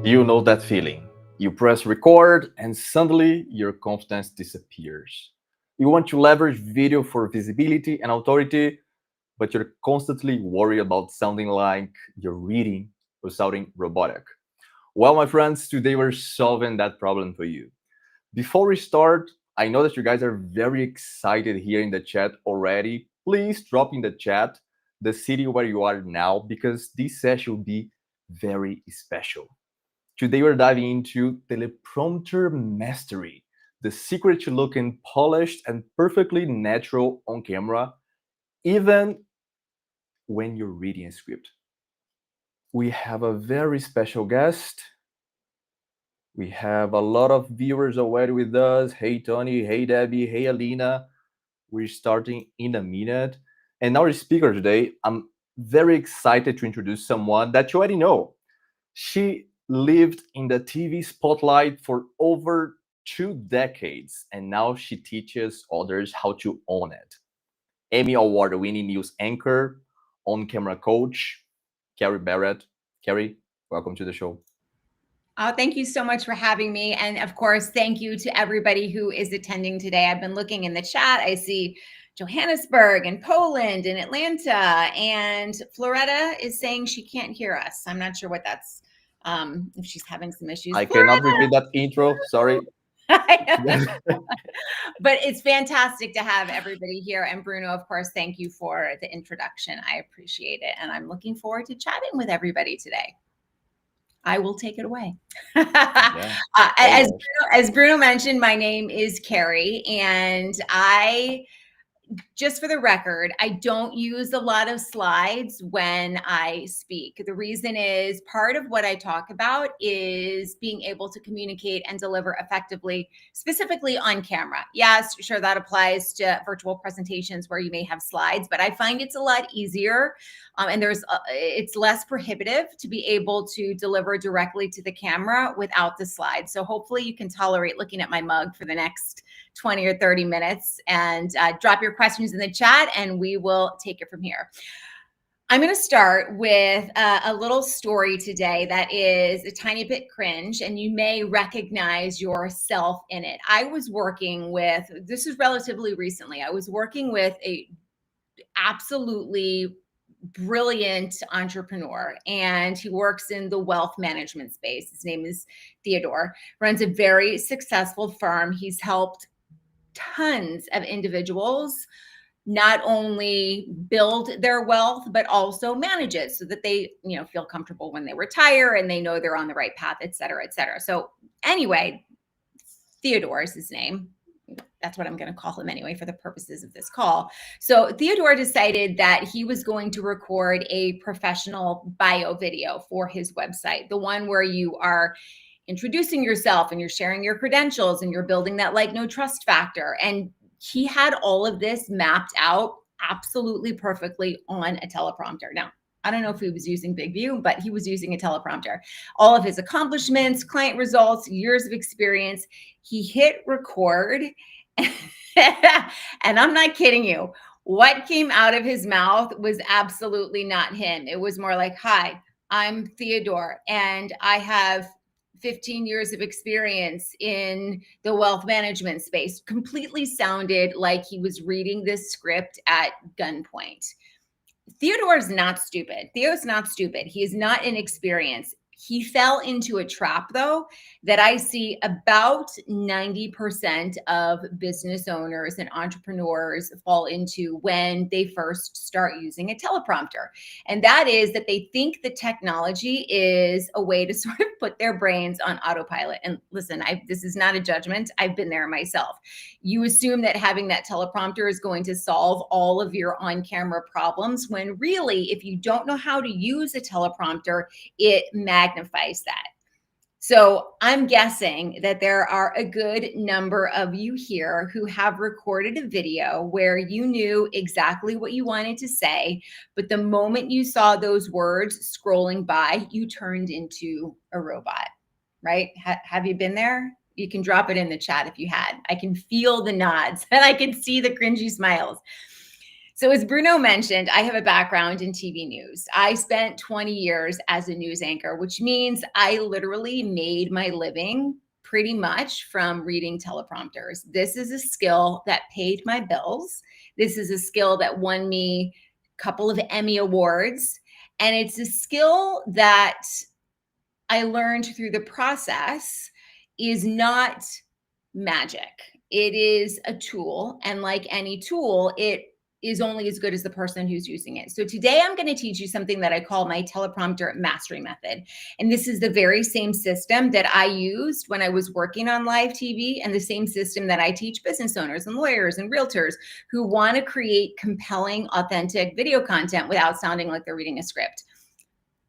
You know that feeling. You press record and suddenly your confidence disappears. You want to leverage video for visibility and authority, but you're constantly worried about sounding like you're reading or sounding robotic. Well, my friends, today we're solving that problem for you. Before we start, I know that you guys are very excited here in the chat already. Please drop in the chat the city where you are now because this session will be very special. Today we're diving into teleprompter mastery, the secret to looking polished and perfectly natural on camera, even when you're reading a script. We have a very special guest. We have a lot of viewers already with us. Hey Tony, hey Debbie, hey Alina. We're starting in a minute. And our speaker today, I'm very excited to introduce someone that you already know. She lived in the TV spotlight for over 2 decades, and now she teaches others how to own it. Emmy Award-winning news anchor, on-camera coach, Kerry Barrett. Kerry, welcome to the show. Oh, thank you so much for having me. And of course, thank you to everybody who is attending today. I've been looking in the chat. I see Johannesburg and Poland and Atlanta, and Floretta is saying she can't hear us. I'm not sure what that's, if she's having some issues. I cannot repeat that intro, sorry. But it's fantastic to have everybody here. And Bruno, of course, thank you for the introduction. I appreciate it. And I'm looking forward to chatting with everybody today. I will take it away. Yeah. As Bruno mentioned, my name is Kerry, and just for the record, I don't use a lot of slides when I speak. The reason is part of what I talk about is being able to communicate and deliver effectively, specifically on camera. Yes, sure, that applies to virtual presentations where you may have slides, but I find it's a lot easier and it's less prohibitive to be able to deliver directly to the camera without the slides. So hopefully you can tolerate looking at my mug for the next 20 or 30 minutes and drop your questions in the chat and we will take it from here. I'm going to start with a little story today that is a tiny bit cringe, and you may recognize yourself in it. I was working with, this is relatively recently, I was working with a absolutely brilliant entrepreneur, and he works in the wealth management space. His name is Theodore, runs a very successful firm. He's helped tons of individuals not only build their wealth, but also manage it so that they, feel comfortable when they retire and they know they're on the right path, et cetera, et cetera. So anyway, Theodore is his name. That's what I'm going to call him anyway for the purposes of this call. So Theodore decided that he was going to record a professional bio video for his website, the one where you are introducing yourself and you're sharing your credentials and you're building that like no trust factor. And he had all of this mapped out absolutely perfectly on a teleprompter. Now, I don't know if he was using Big View, but he was using a teleprompter. All of his accomplishments, client results, years of experience. He hit record and I'm not kidding you. What came out of his mouth was absolutely not him. It was more like, hi, I'm Theodore, and I have 15 years of experience in the wealth management space. Completely sounded like he was reading this script at gunpoint. Theodore is not stupid. Theo's not stupid. He is not inexperienced. He fell into a trap, though, that I see about 90% of business owners and entrepreneurs fall into when they first start using a teleprompter. And that is that they think the technology is a way to sort of put their brains on autopilot. And listen, this is not a judgment. I've been there myself. You assume that having that teleprompter is going to solve all of your on-camera problems, when really, if you don't know how to use a teleprompter, it magnifies that. So I'm guessing that there are a good number of you here who have recorded a video where you knew exactly what you wanted to say, but the moment you saw those words scrolling by, you turned into a robot, right? Have you been there? You can drop it in the chat if you had. I can feel the nods and I can see the cringy smiles. So as Bruno mentioned, I have a background in TV news. I spent 20 years as a news anchor, which means I literally made my living pretty much from reading teleprompters. This is a skill that paid my bills. This is a skill that won me a couple of Emmy Awards. And it's a skill that I learned through the process is not magic. It is a tool. And like any tool, it is only as good as the person who's using it. So today I'm going to teach you something that I call my teleprompter mastery method. And this is the very same system that I used when I was working on live TV, and the same system that I teach business owners and lawyers and realtors who want to create compelling, authentic video content without sounding like they're reading a script.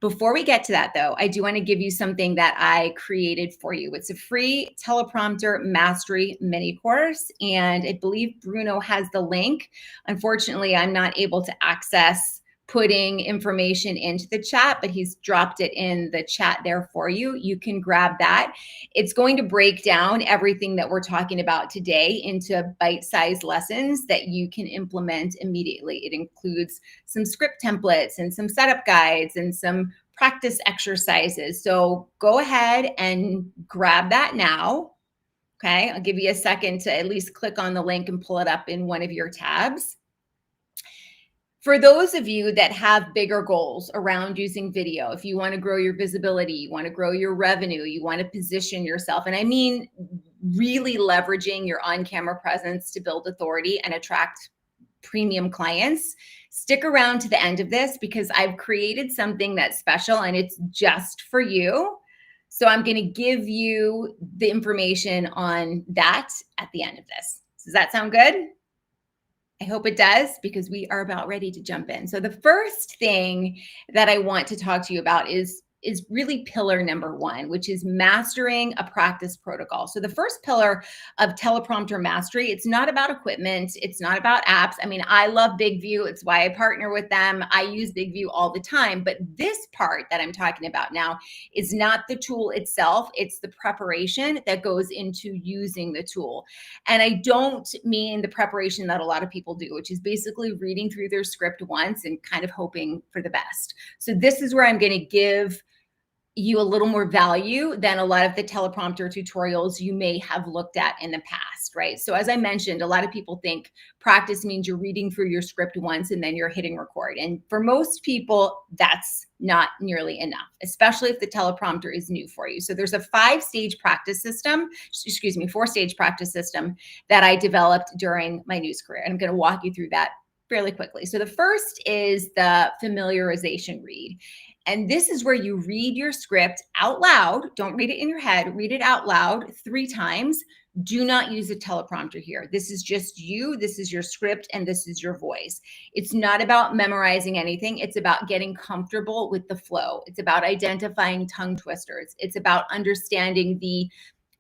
Before we get to that, though, I do want to give you something that I created for you. It's a free teleprompter mastery mini course, and I believe Bruno has the link. Unfortunately, I'm not able to access putting information into the chat, but he's dropped it in the chat there for you. You can grab that. It's going to break down everything that we're talking about today into bite-sized lessons that you can implement immediately. It includes some script templates and some setup guides and some practice exercises. So go ahead and grab that now. Okay, I'll give you a second to at least click on the link and pull it up in one of your tabs. For those of you that have bigger goals around using video, if you want to grow your visibility, you want to grow your revenue, you want to position yourself, and I mean really leveraging your on-camera presence to build authority and attract premium clients, stick around to the end of this because I've created something that's special and it's just for you. So I'm going to give you the information on that at the end of this. Does that sound good? I hope it does, because we are about ready to jump in. So the first thing that I want to talk to you about is really pillar number one, which is mastering a practice protocol. So the first pillar of teleprompter mastery, it's not about equipment. It's not about apps. I mean, I love Big View. It's why I partner with them. I use Big View all the time. But this part that I'm talking about now is not the tool itself. It's the preparation that goes into using the tool. And I don't mean the preparation that a lot of people do, which is basically reading through their script once and kind of hoping for the best. So this is where I'm going to give you a little more value than a lot of the teleprompter tutorials you may have looked at in the past, right? So as I mentioned, a lot of people think practice means you're reading through your script once and then you're hitting record. And for most people, that's not nearly enough, especially if the teleprompter is new for you. So there's a four-stage practice system that I developed during my news career. And I'm going to walk you through that fairly quickly. So the first is the familiarization read. And this is where you read your script out loud. Don't read it in your head. Read it out loud 3 times. Do not use a teleprompter here. This is just you. This is your script, and this is your voice. It's not about memorizing anything. It's about getting comfortable with the flow. It's about identifying tongue twisters. It's about understanding the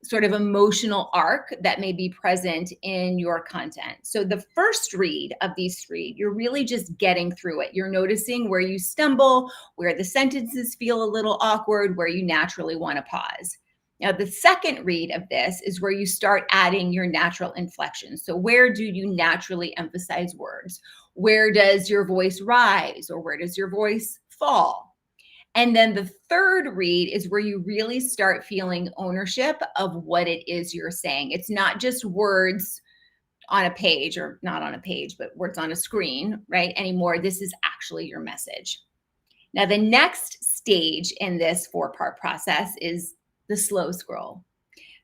sort of emotional arc that may be present in your content. So the first read of these 3, you're really just getting through it. You're noticing where you stumble, where the sentences feel a little awkward, where you naturally want to pause. Now, the second read of this is where you start adding your natural inflections. So where do you naturally emphasize words? Where does your voice rise, or where does your voice fall? And then the third read is where you really start feeling ownership of what it is you're saying. It's not just words on a page, or not on a page, but words on a screen, right? Anymore. This is actually your message. Now, the next stage in this 4-part process is the slow scroll.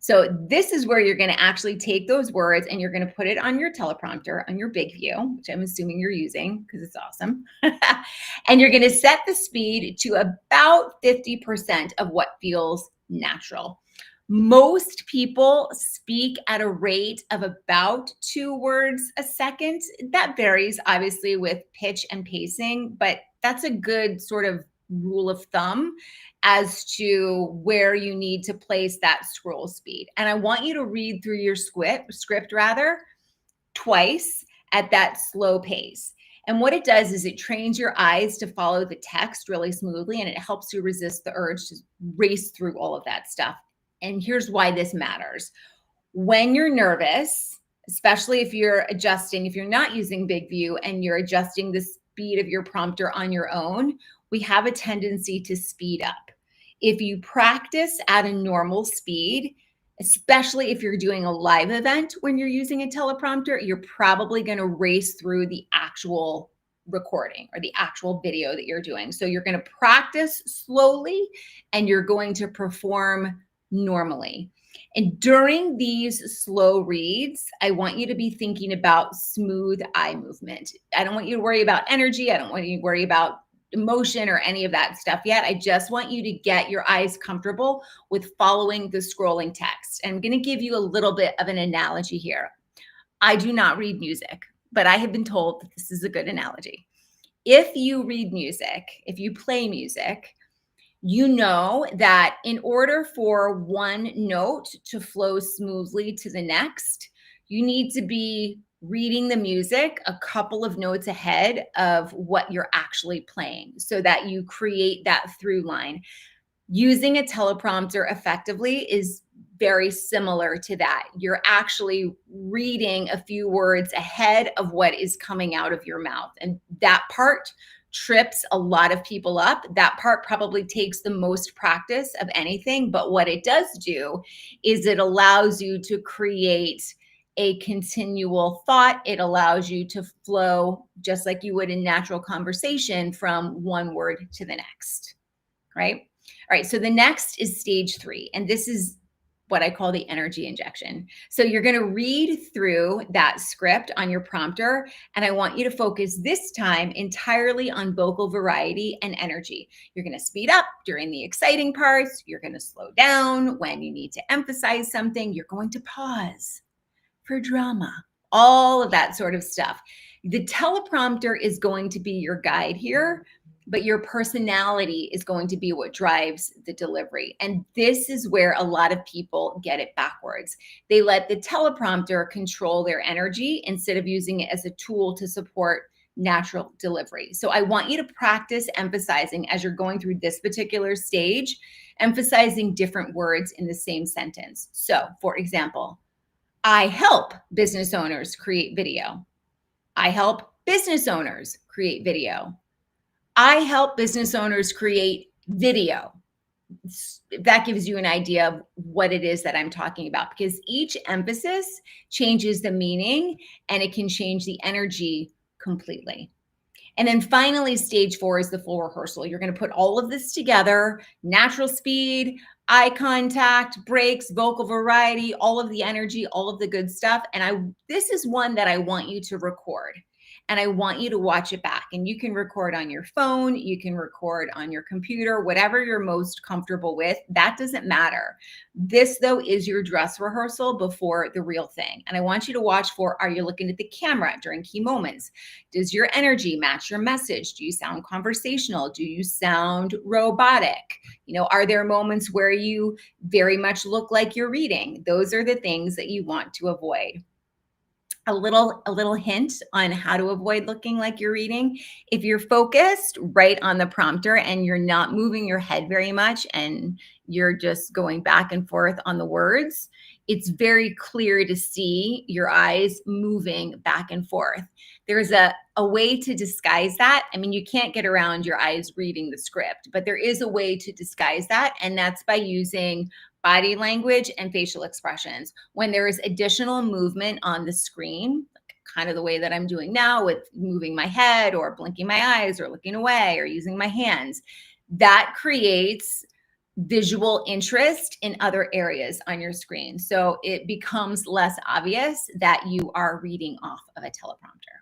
So this is where you're going to actually take those words and you're going to put it on your teleprompter, on your Big View, which I'm assuming you're using because it's awesome. And you're going to set the speed to about 50% of what feels natural. Most people speak at a rate of about 2 words a second. That varies obviously with pitch and pacing, but that's a good sort of rule of thumb as to where you need to place that scroll speed. And I want you to read through your script twice at that slow pace. And what it does is it trains your eyes to follow the text really smoothly, and it helps you resist the urge to race through all of that stuff. And here's why this matters. When you're nervous, especially if you're adjusting, if you're not using Big View and you're adjusting the speed of your prompter on your own, we have a tendency to speed up. If you practice at a normal speed, especially if you're doing a live event when you're using a teleprompter, you're probably going to race through the actual recording or the actual video that you're doing. So you're going to practice slowly and you're going to perform normally. And during these slow reads, I want you to be thinking about smooth eye movement. I don't want you to worry about energy. I don't want you to worry about emotion or any of that stuff yet. I just want you to get your eyes comfortable with following the scrolling text. And I'm going to give you a little bit of an analogy here. I do not read music, but I have been told that this is a good analogy. If you read music, if you play music, you know that in order for one note to flow smoothly to the next, you need to be reading the music a couple of notes ahead of what you're actually playing so that you create that through line. Using a teleprompter effectively is very similar to that. You're actually reading a few words ahead of what is coming out of your mouth. And that part trips a lot of people up. That part probably takes the most practice of anything. But what it does do is it allows you to create a continual thought. It allows you to flow just like you would in natural conversation from one word to the next, right? All right, so the next is stage 3, and this is what I call the energy injection. So you're going to read through that script on your prompter, and I want you to focus this time entirely on vocal variety and energy. You're going to speed up during the exciting parts. You're going to slow down when you need to emphasize something. You're going to pause for drama, all of that sort of stuff. The teleprompter is going to be your guide here, but your personality is going to be what drives the delivery. And this is where a lot of people get it backwards. They let the teleprompter control their energy instead of using it as a tool to support natural delivery. So I want you to practice emphasizing as you're going through this particular stage, emphasizing different words in the same sentence. So for example, I help business owners create video. I help business owners create video. I help business owners create video. That gives you an idea of what it is that I'm talking about, because each emphasis changes the meaning and it can change the energy completely. And then finally, stage 4 is the full rehearsal. You're going to put all of this together, natural speed, eye contact, breaks, vocal variety, all of the energy, all of the good stuff. And this is one that I want you to record. And I want you to watch it back. And you can record on your phone, you can record on your computer, whatever you're most comfortable with. That doesn't matter. This, though, is your dress rehearsal before the real thing. And I want you to watch for, are you looking at the camera during key moments? Does your energy match your message? Do you sound conversational? Do you sound robotic? You know, are there moments where you very much look like you're reading? Those are the things that you want to avoid. A little hint on how to avoid looking like you're reading. If you're focused right on the prompter and you're not moving your head very much and you're just going back and forth on the words, it's very clear to see your eyes moving back and forth. There's a way to disguise that. I mean, you can't get around your eyes reading the script, but there is a way to disguise that, and that's by using body language and facial expressions. When there is additional movement on the screen, kind of the way that I'm doing now with moving my head or blinking my eyes or looking away or using my hands, that creates visual interest in other areas on your screen. So it becomes less obvious that you are reading off of a teleprompter.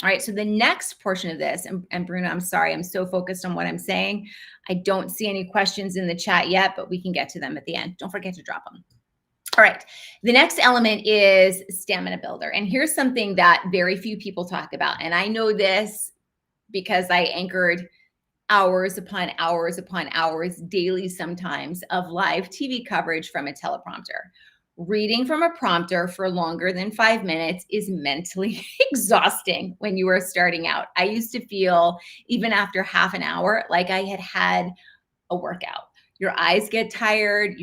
All right, so the next portion of this, and Bruno, I'm sorry, I'm so focused on what I'm saying. I don't see any questions in the chat yet, but we can get to them at the end. Don't forget to drop them. All right, the next element is stamina builder. And here's something that very few people talk about. And I know this because I anchored hours upon hours upon hours daily sometimes of live TV coverage from a teleprompter. Reading from a prompter for longer than 5 minutes is mentally exhausting when you are starting out. I used to feel, even after half an hour, like I had a workout. Your eyes get tired,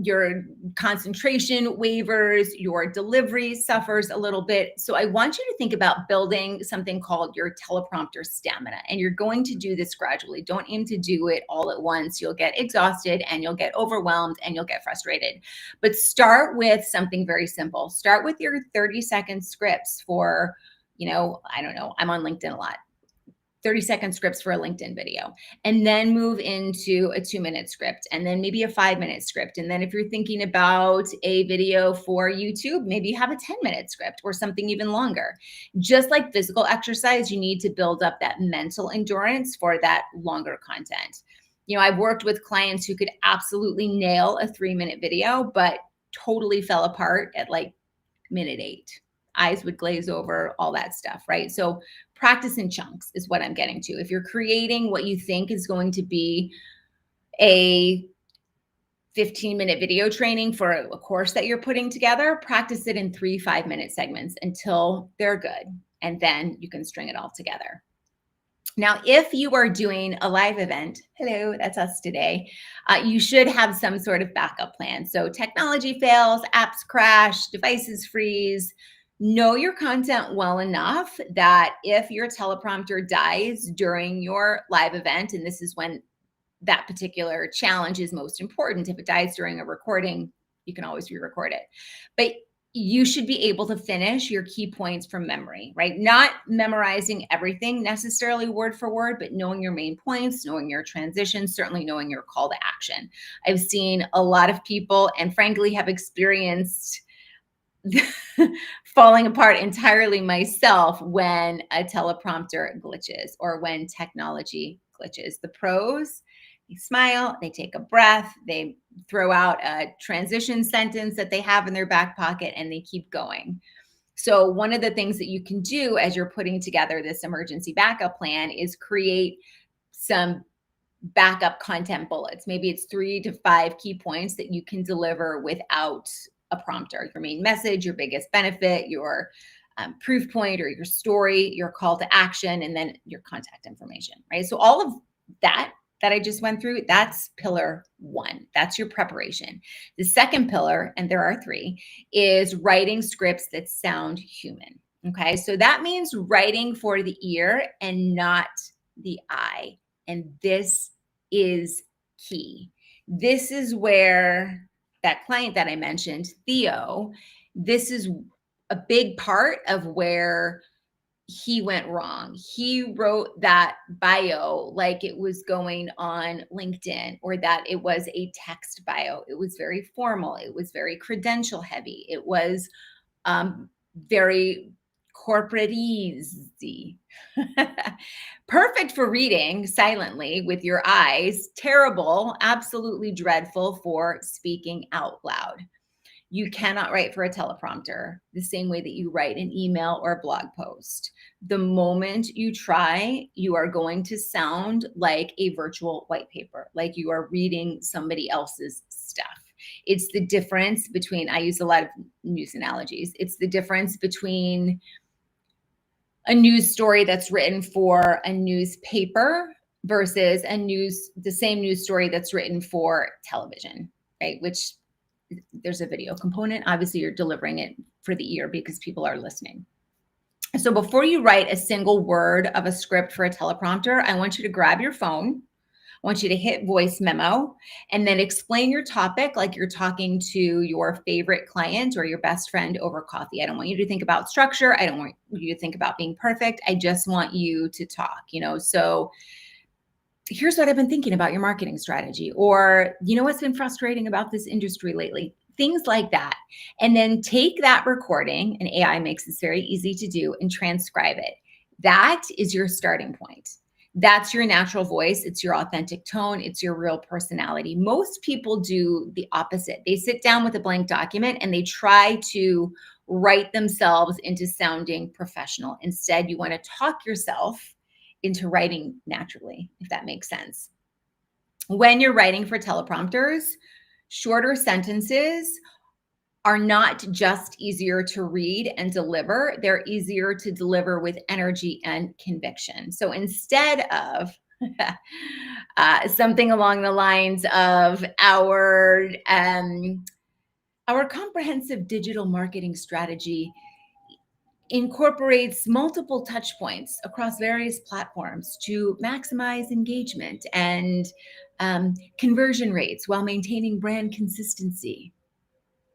your concentration wavers, your delivery suffers a little bit. So I want you to think about building something called your teleprompter stamina. And you're going to do this gradually. Don't aim to do it all at once. You'll get exhausted and you'll get overwhelmed and you'll get frustrated. But start with something very simple. Start with your 30-second scripts for, I don't know, I'm on LinkedIn a lot. 30-second scripts for a LinkedIn video, and then move into a 2-minute script, and then maybe a 5-minute script. And then if you're thinking about a video for YouTube, maybe have a 10-minute script or something even longer. Just like physical exercise, you need to build up that mental endurance for that longer content. I've worked with clients who could absolutely nail a 3-minute video, but totally fell apart at like minute 8. Eyes would glaze over, all that stuff, right? So practice in chunks is what I'm getting to. If you're creating what you think is going to be a 15-minute video training for a course that you're putting together, practice it in 3 5-minute segments until they're good. And then you can string it all together. Now, if you are doing a live event, hello, that's us today, you should have some sort of backup plan. So technology fails, apps crash, devices freeze. Know your content well enough that if your teleprompter dies during your live event, and this is when that particular challenge is most important, if it dies during a recording, you can always re-record it. But you should be able to finish your key points from memory, right? Not memorizing everything necessarily word for word, but knowing your main points, knowing your transitions, certainly knowing your call to action. I've seen a lot of people, and frankly have experienced falling apart entirely myself when a teleprompter glitches or when technology glitches. The pros, they smile, they take a breath, they throw out a transition sentence that they have in their back pocket, and they keep going. So one of the things that you can do as you're putting together this emergency backup plan is create some backup content bullets. Maybe it's 3 to 5 key points that you can deliver without a prompter. Your main message, your biggest benefit, your proof point or your story, your call to action, and then your contact information, right? So all of that I just went through, that's pillar 1. That's your preparation. The second pillar, and there are 3, is writing scripts that sound human. Okay, so that means writing for the ear and not the eye. And this is key. This is where that client that I mentioned, Theo, this is a big part of where he went wrong. He wrote that bio like it was going on LinkedIn, or that it was a text bio. It was very formal. It was very credential heavy. It was very corporate-y. Perfect for reading silently with your eyes. Terrible, absolutely dreadful for speaking out loud. You cannot write for a teleprompter the same way that you write an email or a blog post. The moment you try, you are going to sound like a virtual white paper, like you are reading somebody else's stuff. It's the difference between, I use a lot of news analogies. It's the difference between a news story that's written for a newspaper versus the same news story that's written for television, right? Which there's a video component. Obviously, you're delivering it for the ear because people are listening. So before you write a single word of a script for a teleprompter, I want you to grab your phone. I want you to hit voice memo and then explain your topic like you're talking to your favorite client or your best friend over coffee. I don't want you to think about structure. I don't want you to think about being perfect. I just want you to talk, so here's what I've been thinking about your marketing strategy, or what's been frustrating about this industry lately, things like that. And then take that recording, and AI makes this very easy to do, and transcribe it. That is your starting point. That's your natural voice. It's your authentic tone. It's your real personality. Most people do the opposite. They sit down with a blank document and they try to write themselves into sounding professional. Instead, you want to talk yourself into writing naturally, if that makes sense. When you're writing for teleprompters, shorter sentences are not just easier to read and deliver, they're easier to deliver with energy and conviction. So instead of Something along the lines of our comprehensive digital marketing strategy incorporates multiple touch points across various platforms to maximize engagement and conversion rates while maintaining brand consistency.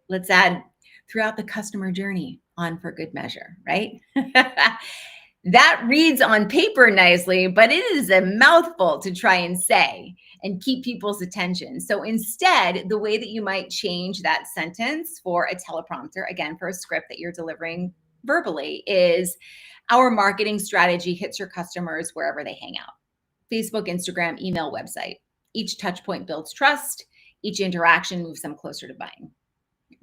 Let's add throughout the customer journey on for good measure, right? That reads on paper nicely, but it is a mouthful to try and say and keep people's attention. So instead, the way that you might change that sentence for a teleprompter, again, for a script that you're delivering verbally, is our marketing strategy hits your customers wherever they hang out. Facebook, Instagram, email, website. Each touch point builds trust. Each interaction moves them closer to buying.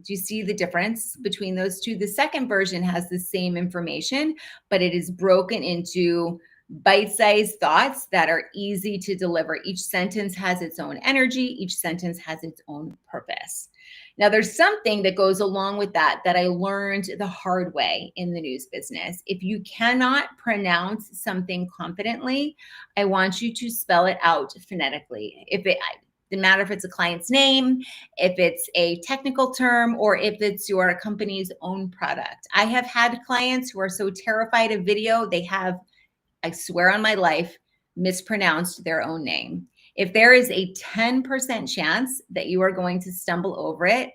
Do you see the difference between those two? The second version has the same information, but it is broken into bite-sized thoughts that are easy to deliver. Each sentence has its own energy. Each sentence has its own purpose. Now, there's something that goes along with that I learned the hard way in the news business. If you cannot pronounce something confidently, I want you to spell it out phonetically. Doesn't matter if it's a client's name, if it's a technical term, or if it's your company's own product. I have had clients who are so terrified of video, they have, I swear on my life, mispronounced their own name. If there is a 10% chance that you are going to stumble over it,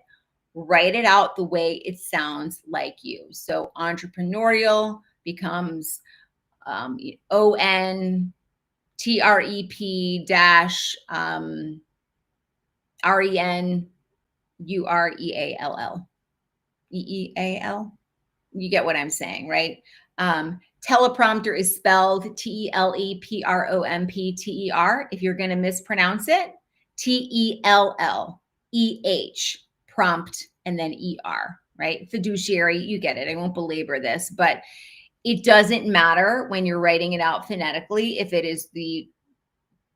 write it out the way it sounds like you. So entrepreneurial becomes ONTREP dash RENUREALL. EEAL. You get what I'm saying, right? Teleprompter is spelled TELEPROMPTER. If you're going to mispronounce it, TELLEH, prompt, and then ER, right? Fiduciary, you get it. I won't belabor this, but it doesn't matter when you're writing it out phonetically if it is the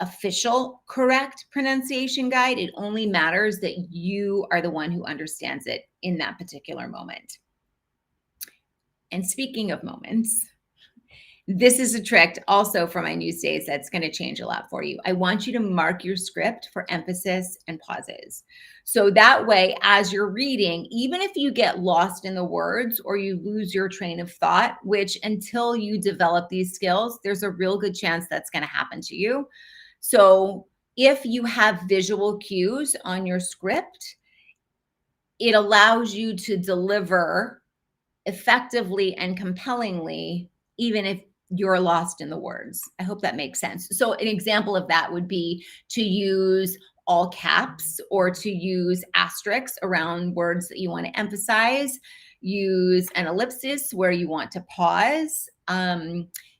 official correct pronunciation guide. It only matters that you are the one who understands it in that particular moment. And speaking of moments, this is a trick also for my news days that's going to change a lot for you. I want you to mark your script for emphasis and pauses. So that way, as you're reading, even if you get lost in the words or you lose your train of thought, which until you develop these skills, there's a real good chance that's going to happen to you. So if you have visual cues on your script, it allows you to deliver effectively and compellingly, even if you're lost in the words. I hope that makes sense. So an example of that would be to use all caps or to use asterisks around words that you want to emphasize. Use an ellipsis where you want to pause.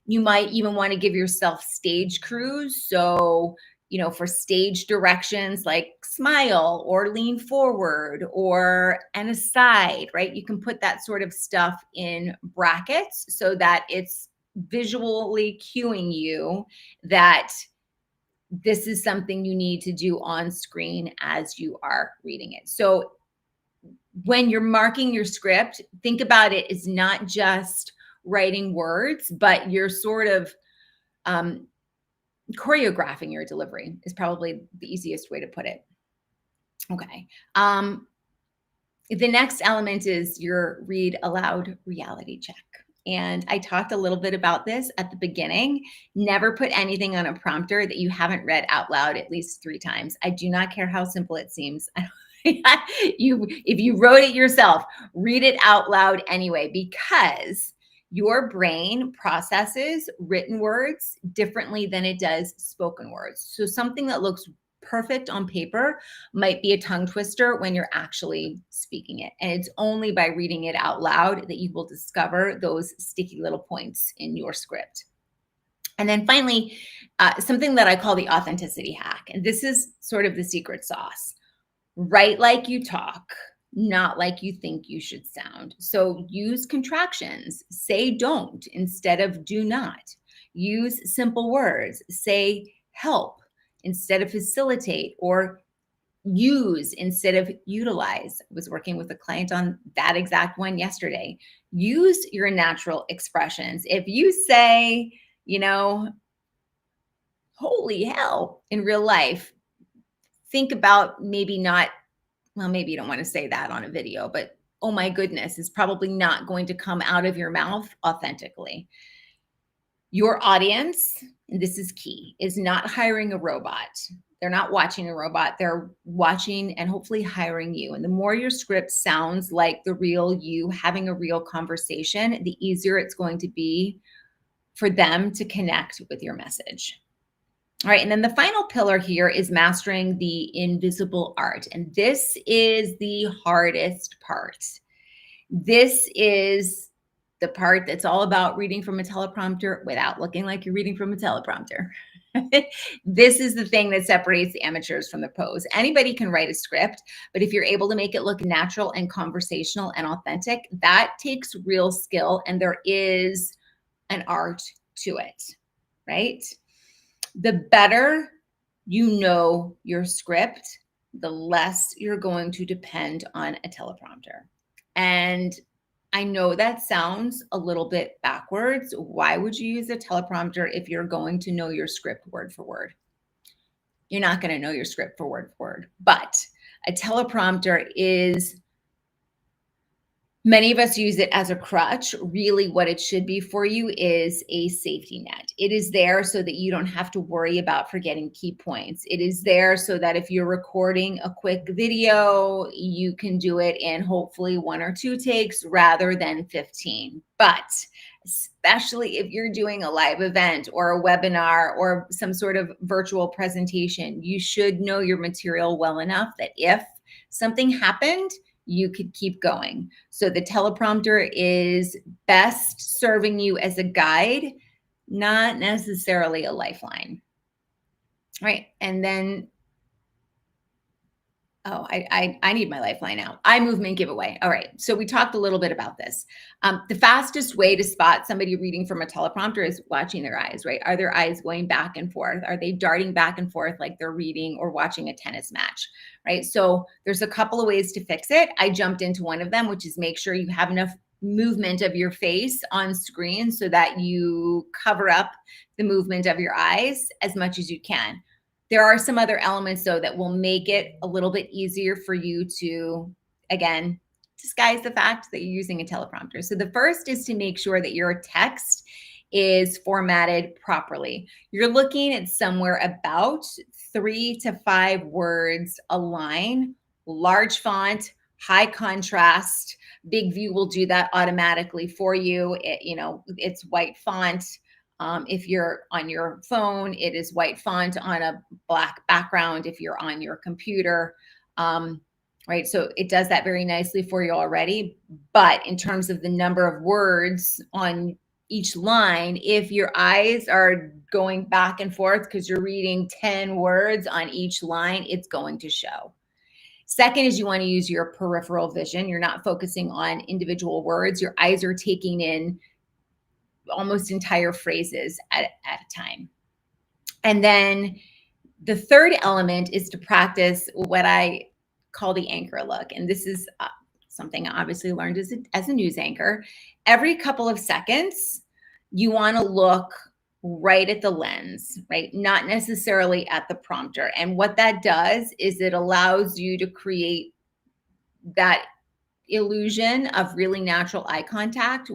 You might even want to give yourself stage cues. So, for stage directions like smile or lean forward or an aside, right? You can put that sort of stuff in brackets so that it's visually cueing you that this is something you need to do on screen as you are reading it. So when you're marking your script, think about it as not just writing words, but you're sort of choreographing your delivery is probably the easiest way to put it. Okay. The next element is your read aloud reality check. And I talked a little bit about this at the beginning. Never put anything on a prompter that you haven't read out loud at least 3 times. I do not care how simple it seems. If you wrote it yourself, read it out loud anyway, because your brain processes written words differently than it does spoken words. So something that looks perfect on paper might be a tongue twister when you're actually speaking it. And it's only by reading it out loud that you will discover those sticky little points in your script. And then finally, something that I call the authenticity hack. And this is sort of the secret sauce. Write like you talk, not like you think you should sound. So use contractions. Say don't instead of do not. Use simple words. Say help instead of facilitate, or use instead of utilize. I was working with a client on that exact one yesterday. Use your natural expressions. If you say, holy hell, in real life, think about maybe not, well, maybe you don't want to say that on a video, but oh my goodness, is probably not going to come out of your mouth authentically. Your audience, and this is key, is not hiring a robot. They're not watching a robot. They're watching and hopefully hiring you. And the more your script sounds like the real you having a real conversation, the easier it's going to be for them to connect with your message. All right, and then the final pillar here is mastering the invisible art. And this is the hardest part. This is the part that's all about reading from a teleprompter without looking like you're reading from a teleprompter. This is the thing that separates the amateurs from the pros. Anybody can write a script, but if you're able to make it look natural and conversational and authentic, that takes real skill, and there is an art to it, right? The better you know your script, the less you're going to depend on a teleprompter. And I know that sounds a little bit backwards. Why would you use a teleprompter if you're going to know your script word for word? You're not going to know your script for word, but a teleprompter is, many of us use it as a crutch. Really, what it should be for you is a safety net. It is there so that you don't have to worry about forgetting key points. It is there so that if you're recording a quick video, you can do it in hopefully 1 or 2 takes rather than 15. But especially if you're doing a live event or a webinar or some sort of virtual presentation, you should know your material well enough that if something happened, you could keep going. So the teleprompter is best serving you as a guide, not necessarily a lifeline. All right. And then, oh, I need my lifeline out. Eye movement giveaway. All right. So we talked a little bit about this. The fastest way to spot somebody reading from a teleprompter is watching their eyes, right? Are their eyes going back and forth? Are they darting back and forth like they're reading or watching a tennis match, right? So there's a couple of ways to fix it. I jumped into one of them, which is make sure you have enough movement of your face on screen so that you cover up the movement of your eyes as much as you can. There are some other elements, though, that will make it a little bit easier for you to, again, disguise the fact that you're using a teleprompter. So the first is to make sure that your text is formatted properly. You're looking at somewhere about 3 to 5 words a line, large font, high contrast. Big View will do that automatically for you. It's white font. If you're on your phone, it is white font on a black background if you're on your computer, right? So it does that very nicely for you already. But in terms of the number of words on each line, if your eyes are going back and forth because you're reading 10 words on each line, it's going to show. Second is you want to use your peripheral vision. You're not focusing on individual words. Your eyes are taking in almost entire phrases at a time. And then the third element is to practice what I call the anchor look. And this is something I obviously learned as a news anchor. Every couple of seconds, you want to look right at the lens, right? Not necessarily at the prompter. And what that does is it allows you to create that illusion of really natural eye contact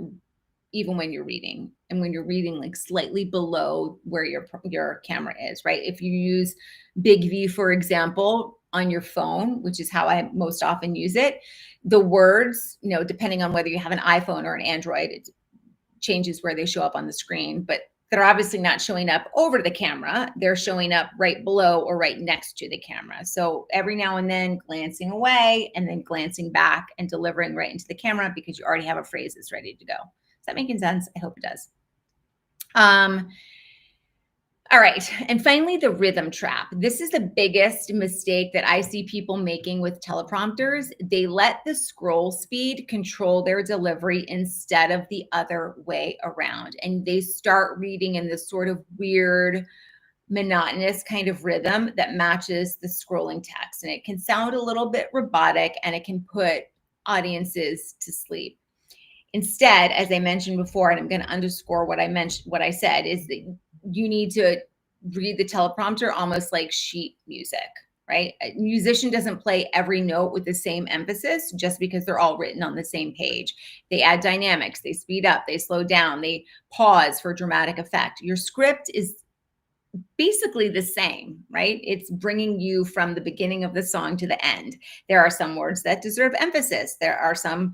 even when you're reading, and when you're reading like slightly below where your camera is, right? If you use Big View, for example, on your phone, which is how I most often use it, the words, depending on whether you have an iPhone or an Android, it changes where they show up on the screen, but they're obviously not showing up over the camera. They're showing up right below or right next to the camera. So every now and then glancing away and then glancing back and delivering right into the camera because you already have a phrase that's ready to go. Is that making sense? I hope it does. All right. And finally, the rhythm trap. This is the biggest mistake that I see people making with teleprompters. They let the scroll speed control their delivery instead of the other way around. And they start reading in this sort of weird, monotonous kind of rhythm that matches the scrolling text. And it can sound a little bit robotic and it can put audiences to sleep. Instead, as I mentioned before, and I'm going to underscore what I said, is that you need to read the teleprompter almost like sheet music, right? A musician doesn't play every note with the same emphasis just because they're all written on the same page. They add dynamics, they speed up, they slow down, they pause for dramatic effect. Your script is basically the same, right? It's bringing you from the beginning of the song to the end. There are some words that deserve emphasis. There are some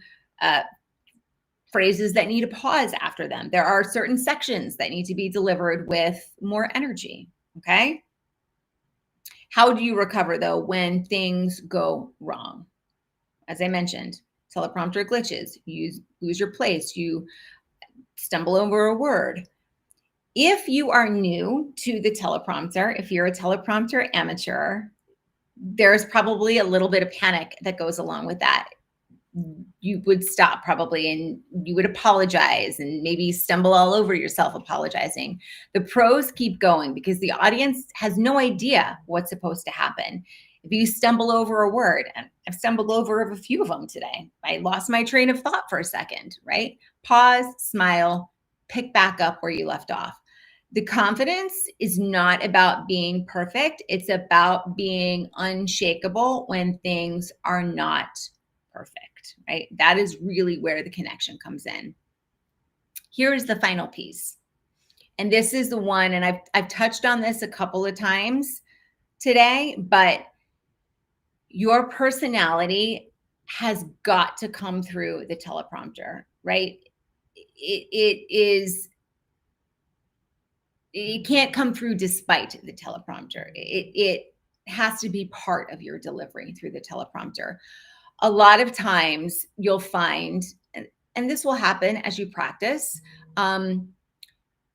phrases that need a pause after them. There are certain sections that need to be delivered with more energy, okay? How do you recover, though, when things go wrong? As I mentioned, teleprompter glitches, you lose your place, you stumble over a word. If you are new to the teleprompter, if you're a teleprompter amateur, there's probably a little bit of panic that goes along with that. You would stop probably and you would apologize and maybe stumble all over yourself apologizing. The pros keep going because the audience has no idea what's supposed to happen. If you stumble over a word, and I've stumbled over a few of them today, I lost my train of thought for a second, right? Pause, smile, pick back up where you left off. The confidence is not about being perfect. It's about being unshakable when things are not perfect, right? That is really where the connection comes in. Here is the final piece. And this is the one, and I've touched on this a couple of times today, but your personality has got to come through the teleprompter, right? It can't come through despite the teleprompter. It has to be part of your delivery through the teleprompter. A lot of times you'll find, and this will happen as you practice,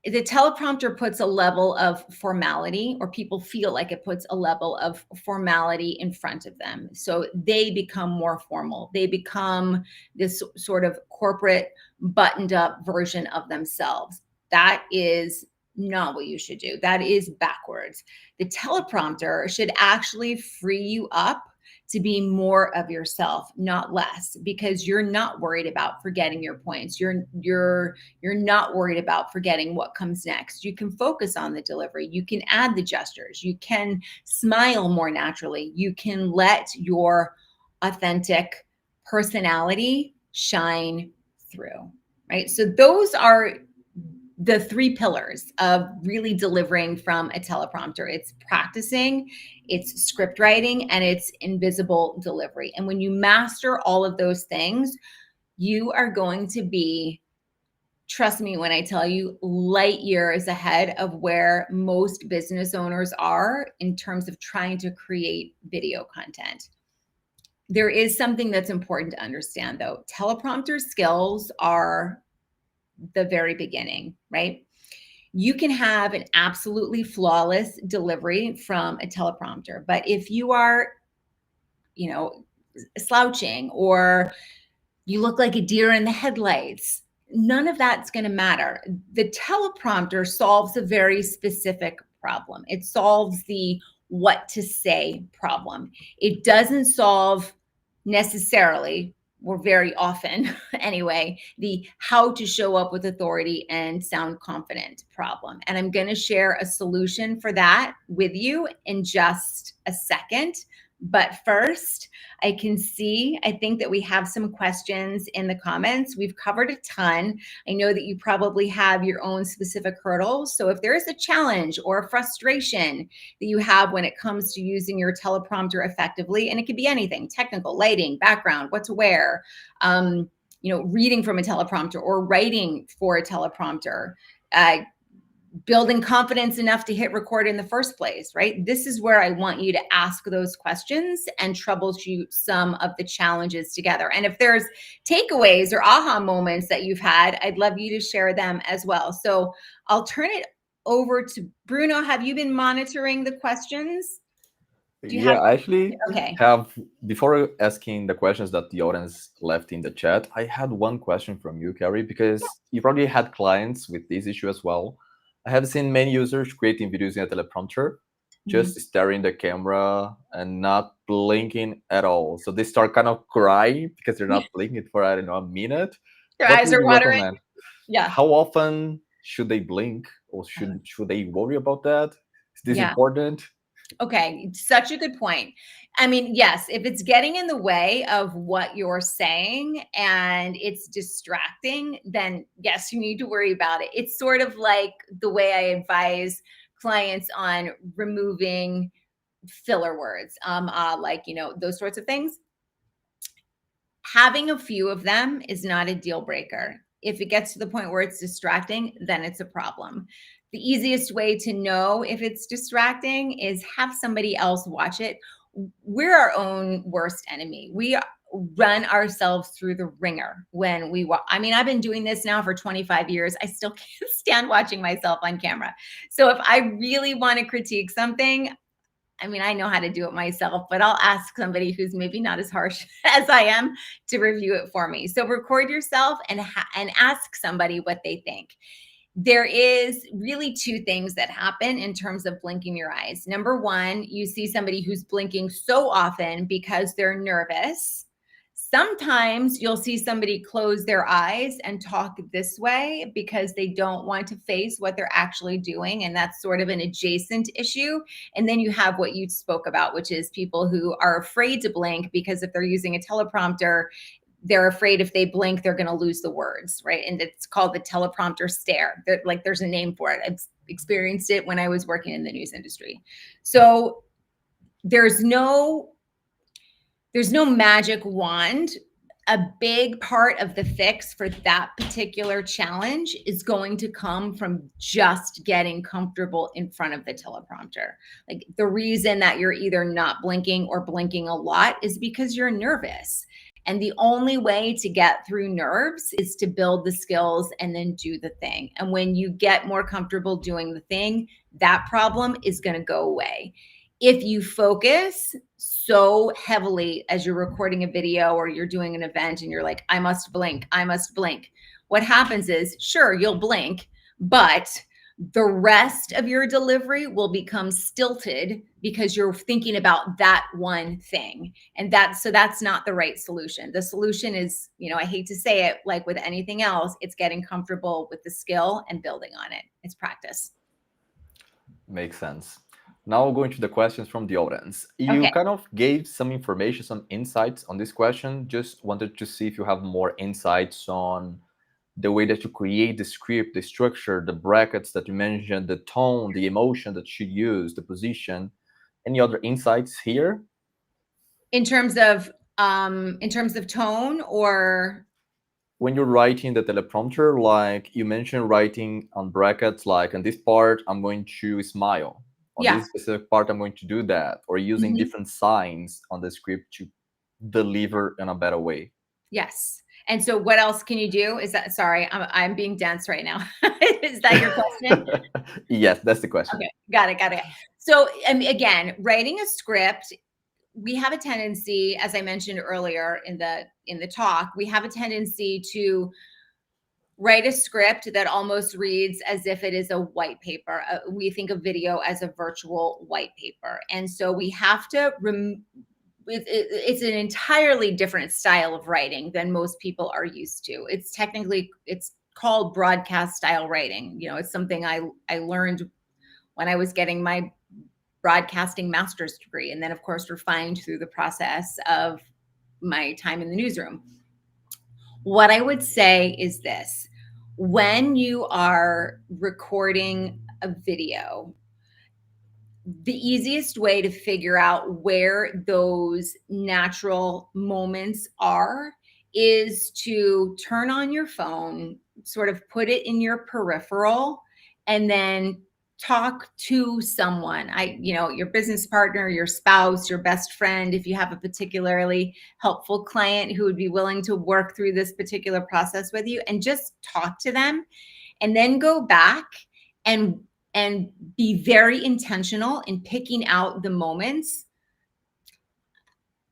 the teleprompter puts a level of formality, or people feel like it puts a level of formality in front of them. So they become more formal. They become this sort of corporate, buttoned up version of themselves. That is not what you should do. That is backwards. The teleprompter should actually free you up to be more of yourself, not less, because you're not worried about forgetting your points. You're not worried about forgetting what comes next. You can focus on the delivery. You can add the gestures. You can smile more naturally. You can let your authentic personality shine through, right? So those are the three pillars of really delivering from a teleprompter. It's practicing, it's script writing, and it's invisible delivery. And when you master all of those things, you are going to be, trust me when I tell you, light years ahead of where most business owners are in terms of trying to create video content. There is something that's important to understand, though. Teleprompter skills are the very beginning, right? You can have an absolutely flawless delivery from a teleprompter, but if you are, slouching or you look like a deer in the headlights, none of that's going to matter. The teleprompter solves a very specific problem. It solves the what to say problem. It doesn't solve necessarily, or very often anyway, the how to show up with authority and sound confident problem. And I'm going to share a solution for that with you in just a second. But first, I think that we have some questions in the comments. We've covered a ton. I know that you probably have your own specific hurdles. So if there is a challenge or a frustration that you have when it comes to using your teleprompter effectively, and it could be anything, technical, lighting, background, what to wear, reading from a teleprompter or writing for a teleprompter, building confidence enough to hit record in the first place, right? This is where I want you to ask those questions and troubleshoot some of the challenges together. And if there's takeaways or aha moments that you've had, I'd love you to share them as well. So I'll turn it over to Bruno. Have you been monitoring the questions? I actually Okay. have, before asking the questions that the audience left in the chat, I had one question from you, Kerry, because you probably had clients with this issue as well. I have seen many users creating videos in a teleprompter, just staring the camera and not blinking at all. So they start kind of crying because they're not blinking for, I don't know, a minute. Their What eyes would are you watering. recommend? Yeah. How often should they blink, or should they worry about that? Is this Yeah. important? Okay, such a good point. I mean, yes, if it's getting in the way of what you're saying and it's distracting, then yes, you need to worry about it. It's sort of like the way I advise clients on removing filler words, like, those sorts of things. Having a few of them is not a deal breaker. If it gets to the point where it's distracting, then it's a problem. The easiest way to know if it's distracting is have somebody else watch it. We're our own worst enemy. We run ourselves through the ringer when we watch. I mean, I've been doing this now for 25 years. I still can't stand watching myself on camera. So if I really want to critique something, I mean, I know how to do it myself, but I'll ask somebody who's maybe not as harsh as I am to review it for me. So record yourself and ask somebody what they think. There is really two things that happen in terms of blinking your eyes. Number one, you see somebody who's blinking so often because they're nervous. Sometimes you'll see somebody close their eyes and talk this way because they don't want to face what they're actually doing. And that's sort of an adjacent issue. And then you have what you spoke about, which is people who are afraid to blink because if they're using a teleprompter, they're afraid if they blink, they're going to lose the words, right? And it's called the teleprompter stare. There's a name for it. I've experienced it when I was working in the news industry. So there's no magic wand. A big part of the fix for that particular challenge is going to come from just getting comfortable in front of the teleprompter. Like the reason that you're either not blinking or blinking a lot is because you're nervous. And the only way to get through nerves is to build the skills and then do the thing. And when you get more comfortable doing the thing, that problem is going to go away. If you focus so heavily as you're recording a video or you're doing an event and you're like, I must blink, what happens is, sure, you'll blink, but the rest of your delivery will become stilted because you're thinking about that one thing. And that's not the right solution. The solution is, I hate to say it, like with anything else, it's getting comfortable with the skill and building on it. It's practice. Makes sense. Now going to the questions from the audience. You kind of gave some information, some insights on this question. Just wanted to see if you have more insights on the way that you create the script, the structure, the brackets that you mentioned, the tone, the emotion that you use, the position. Any other insights here? In terms of tone, or when you're writing the teleprompter, like you mentioned, writing on brackets, like on this part, I'm going to smile. On this specific part, I'm going to do that. Or using different signs on the script to deliver in a better way. Yes. And so what else can you do? Is that, sorry, I'm being dense right now. Is that your question? Yes, that's the question. Okay, got it. So again, writing a script, we have a tendency, as I mentioned earlier in the talk, we have a tendency to write a script that almost reads as if it is a white paper. We think of video as a virtual white paper. And so we have to it's an entirely different style of writing than most people are used to. It's called broadcast style writing. It's something I learned when I was getting my broadcasting master's degree, and then of course refined through the process of my time in the newsroom. What I would say is this: when you are recording a video, the easiest way to figure out where those natural moments are is to turn on your phone, sort of put it in your peripheral, and then talk to someone. Your business partner, your spouse, your best friend, if you have a particularly helpful client who would be willing to work through this particular process with you, and just talk to them, and then go back and be very intentional in picking out the moments.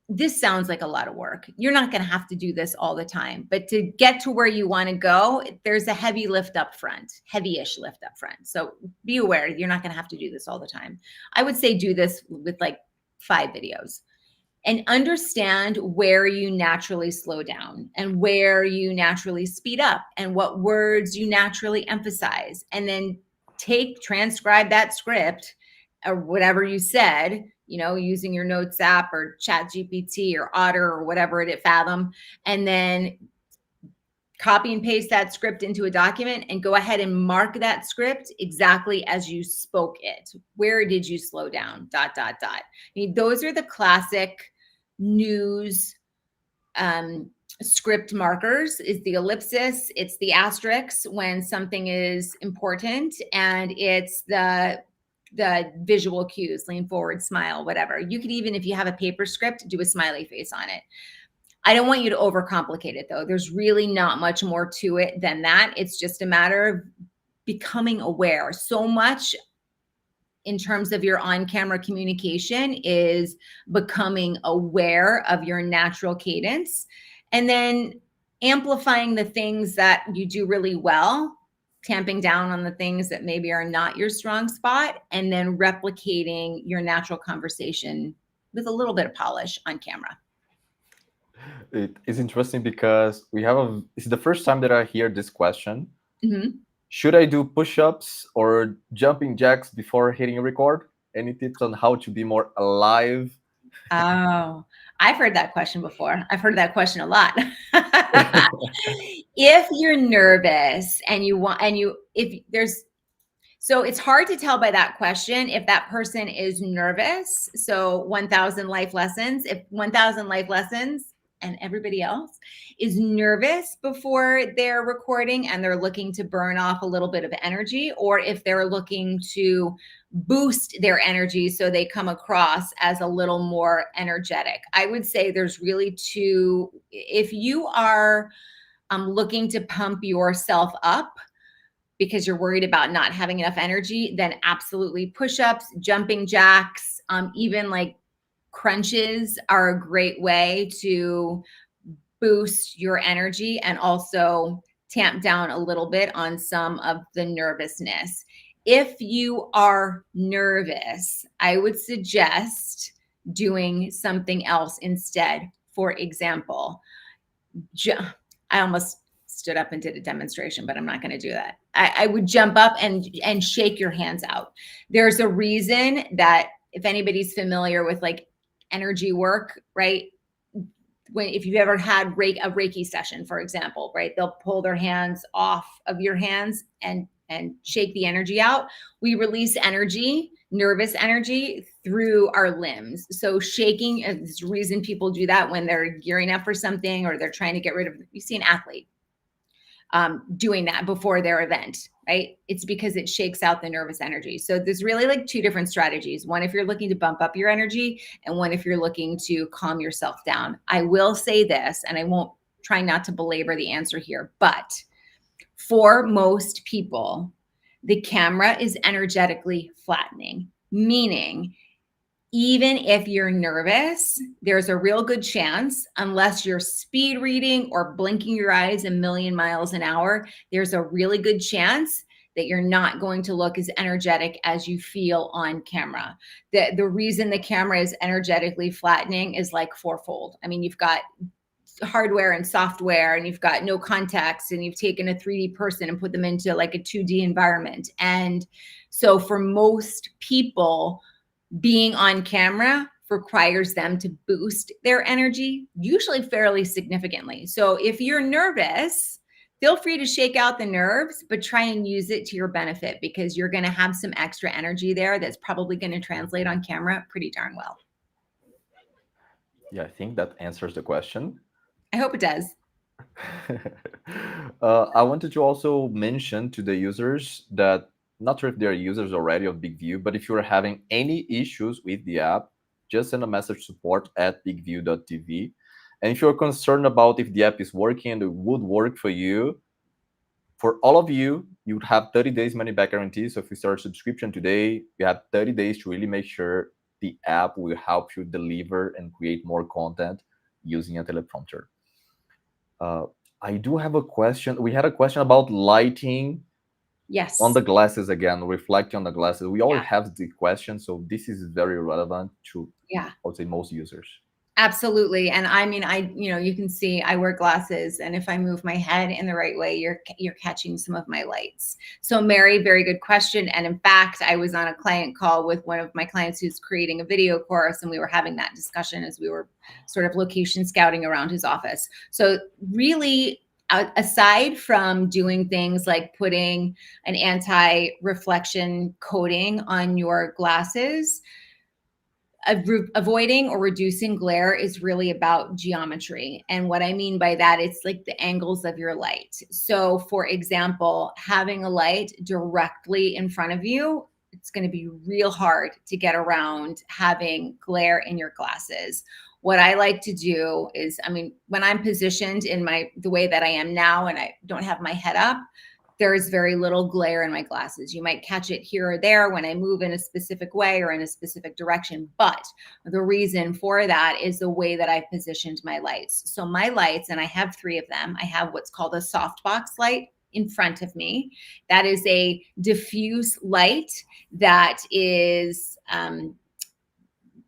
This sounds like a lot of work. You're not going to have to do this all the time, but to get to where you want to go, there's a heavy lift up front, heavy-ish lift up front. So be aware, you're not going to have to do this all the time. I would say do this with like 5 videos and understand where you naturally slow down and where you naturally speed up and what words you naturally emphasize, and then transcribe that script or whatever you said, using your notes app or Chat GPT or Otter or whatever it Fathom, and then copy and paste that script into a document and go ahead and mark that script exactly as you spoke it. Where did you slow down? ... I mean, those are the classic news script markers. Is the ellipsis, it's the asterisk when something is important, and it's the visual cues, lean forward, smile, whatever. You could even, if you have a paper script, do a smiley face on it. I don't want you to overcomplicate it though. There's really not much more to it than that. It's just a matter of becoming aware. So much in terms of your on-camera communication is becoming aware of your natural cadence, and then amplifying the things that you do really well, tamping down on the things that maybe are not your strong spot, and then replicating your natural conversation with a little bit of polish on camera. It is interesting because it's the first time that I hear this question. Mm-hmm. Should I do push-ups or jumping jacks before hitting record? Any tips on how to be more alive? Oh, I've heard that question before. I've heard that question a lot. If you're nervous and so it's hard to tell by that question if that person is nervous. So 1,000 life lessons, if 1,000 life lessons and everybody else is nervous before they're recording and they're looking to burn off a little bit of energy, or if they're looking to boost their energy so they come across as a little more energetic. I would say there's really two. If you are looking to pump yourself up because you're worried about not having enough energy, then absolutely push-ups, jumping jacks, even like crunches are a great way to boost your energy and also tamp down a little bit on some of the nervousness. If you are nervous, I would suggest doing something else instead. For example, I almost stood up and did a demonstration, but I'm not going to do that. I would jump up and shake your hands out. There's a reason that, if anybody's familiar with like energy work, right? If you've ever had a Reiki session, for example, right? They'll pull their hands off of your hands and shake the energy out. We release energy, nervous energy, through our limbs. So shaking is the reason people do that when they're gearing up for something or they're trying to get rid of, you see an athlete doing that before their event, right? It's because it shakes out the nervous energy. So there's really like two different strategies. One, if you're looking to bump up your energy, and one, if you're looking to calm yourself down. I will say this, and I won't try not to belabor the answer here, but for most people, the camera is energetically flattening, meaning even if you're nervous, there's a real good chance, unless you're speed reading or blinking your eyes a million miles an hour, there's a really good chance that you're not going to look as energetic as you feel on camera. The reason the camera is energetically flattening is like fourfold. I mean, you've got hardware and software, and you've got no context, and you've taken a 3D person and put them into like a 2D environment. And so for most people, being on camera requires them to boost their energy, usually fairly significantly. So if you're nervous, feel free to shake out the nerves, but try and use it to your benefit, because you're going to have some extra energy there that's probably going to translate on camera pretty darn well. Yeah, I think that answers the question. I hope it does. I wanted to also mention to the users that, not sure if they're users already of BigView, but if you're having any issues with the app, just send a message support@bigview.tv. And if you're concerned about if the app is working and it would work for you, for all of you, you would have 30 days money back guarantee. So if you start a subscription today, you have 30 days to really make sure the app will help you deliver and create more content using a teleprompter. I do have a question. We had a question about lighting. Yes. On the glasses again, reflecting on the glasses. We always Yeah. have the question, so this is very relevant to, yeah, I would say, most users. Absolutely. And I mean, you can see I wear glasses, and if I move my head in the right way, you're catching some of my lights. So Mary, very good question. And in fact, I was on a client call with one of my clients who's creating a video course, and we were having that discussion as we were sort of location scouting around his office. So really, aside from doing things like putting an anti-reflection coating on your glasses, avoiding or reducing glare is really about geometry. And what I mean by that, it's like the angles of your light. So for example, having a light directly in front of you, it's going to be real hard to get around having glare in your glasses. What I like to do is, I mean, when I'm positioned in the way that I am now and I don't have my head up, there's very little glare in my glasses. You might catch it here or there when I move in a specific way or in a specific direction. But the reason for that is the way that I've positioned my lights. So my lights, and I have 3 of them, I have what's called a softbox light in front of me. That is a diffuse light that is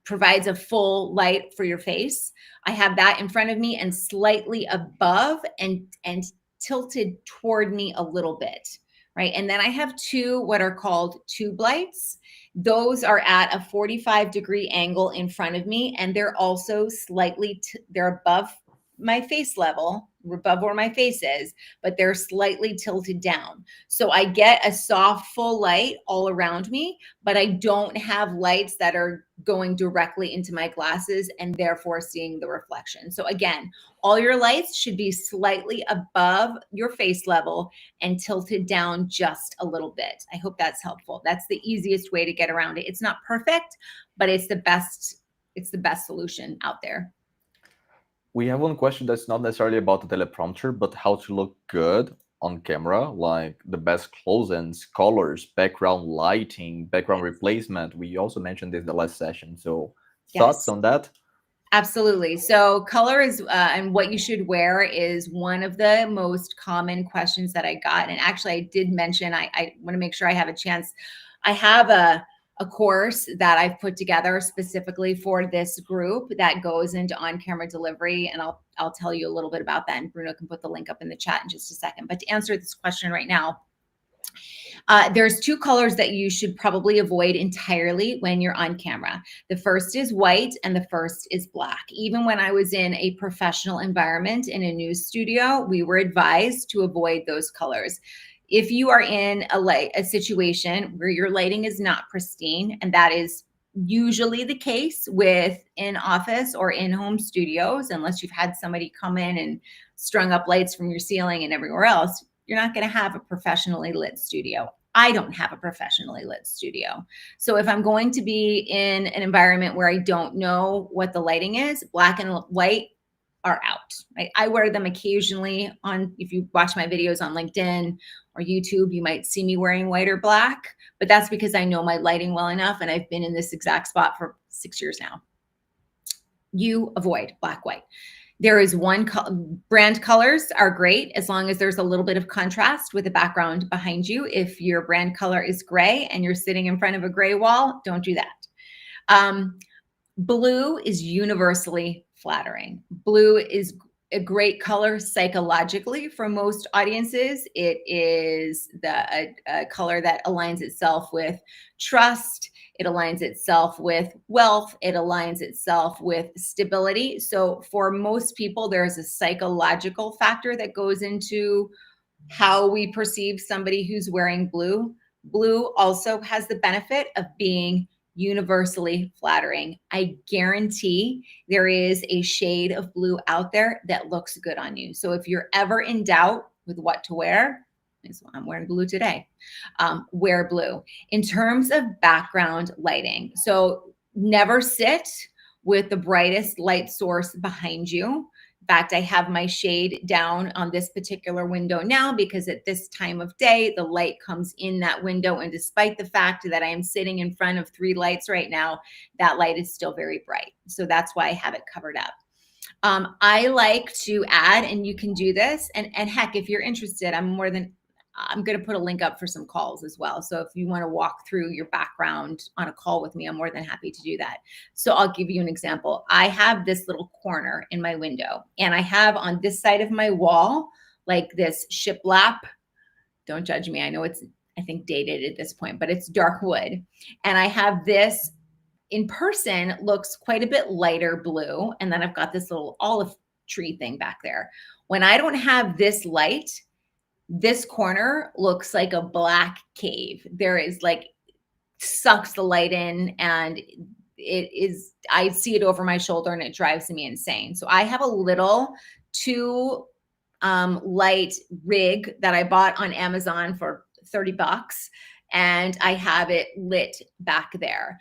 provides a full light for your face. I have that in front of me and slightly above and tilted toward me a little bit, right? And then I have 2 what are called tube lights. Those are at a 45-degree angle in front of me, and they're also slightly, they're above my face level, above where my face is, but they're slightly tilted down. So I get a soft, full light all around me, but I don't have lights that are going directly into my glasses and therefore seeing the reflection. So again, all your lights should be slightly above your face level and tilted down just a little bit. I hope that's helpful. That's the easiest way to get around it. It's not perfect, but it's the best solution out there. We have one question that's not necessarily about the teleprompter, but how to look good on camera, like the best close-ends, colors, background lighting, background replacement. We also mentioned this in the last session. So thoughts on that? Absolutely. So color is, and what you should wear is one of the most common questions that I got. And actually I did mention, I want to make sure I have a chance. I have a course that I've put together specifically for this group that goes into on-camera delivery. And I'll tell you a little bit about that. And Bruno can put the link up in the chat in just a second. But to answer this question right now, there's 2 colors that you should probably avoid entirely when you're on camera. The first is white and the first is black. Even when I was in a professional environment in a news studio, we were advised to avoid those colors. If you are in a situation where your lighting is not pristine, and that is usually the case with in-office or in-home studios, unless you've had somebody come in and strung up lights from your ceiling and everywhere else, you're not going to have a professionally lit studio. I don't have a professionally lit studio. So if I'm going to be in an environment where I don't know what the lighting is, black and white are out. Right? I wear them occasionally if you watch my videos on LinkedIn or YouTube, you might see me wearing white or black, but that's because I know my lighting well enough and I've been in this exact spot for 6 years now. You avoid black, white. There is one brand colors are great as long as there's a little bit of contrast with the background behind you. If your brand color is gray and you're sitting in front of a gray wall, don't do that. Blue is universally flattering. Blue is a great color psychologically for most audiences. It is a color that aligns itself with trust. It aligns itself with wealth. It aligns itself with stability. So for most people, there's a psychological factor that goes into how we perceive somebody who's wearing blue. Blue also has the benefit of being universally flattering. I guarantee there is a shade of blue out there that looks good on you. So if you're ever in doubt with what to wear, I'm wearing blue today, wear blue. In terms of background lighting, so never sit with the brightest light source behind you. In fact, I have my shade down on this particular window now because at this time of day, the light comes in that window. And despite the fact that I am sitting in front of 3 lights right now, that light is still very bright. So that's why I have it covered up. I like to add, and you can do this, and heck, if you're interested, I'm more than I'm going to put a link up for some calls as well. So if you want to walk through your background on a call with me, I'm more than happy to do that. So I'll give you an example. I have this little corner in my window, and I have on this side of my wall, like this shiplap. Don't judge me. I know it's, I think, dated at this point, but it's dark wood. And I have this in person, looks quite a bit lighter blue. And then I've got this little olive tree thing back there. When I don't have this light, this corner looks like a black cave. There is like, sucks the light in, and it is, I see it over my shoulder and it drives me insane. So I have a little light rig that I bought on Amazon for $30, and I have it lit back there.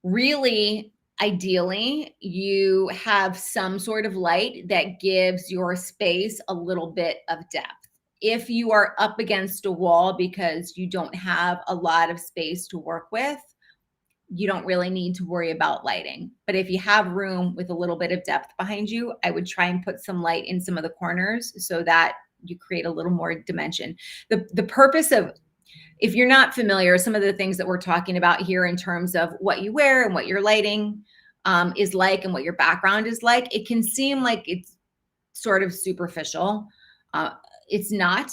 Really, ideally, you have some sort of light that gives your space a little bit of depth. If you are up against a wall because you don't have a lot of space to work with, you don't really need to worry about lighting. But if you have room with a little bit of depth behind you, I would try and put some light in some of the corners so that you create a little more dimension. The purpose of, if you're not familiar, some of the things that we're talking about here in terms of what you wear and what your lighting is like and what your background is like, it can seem like it's sort of superficial. It's not,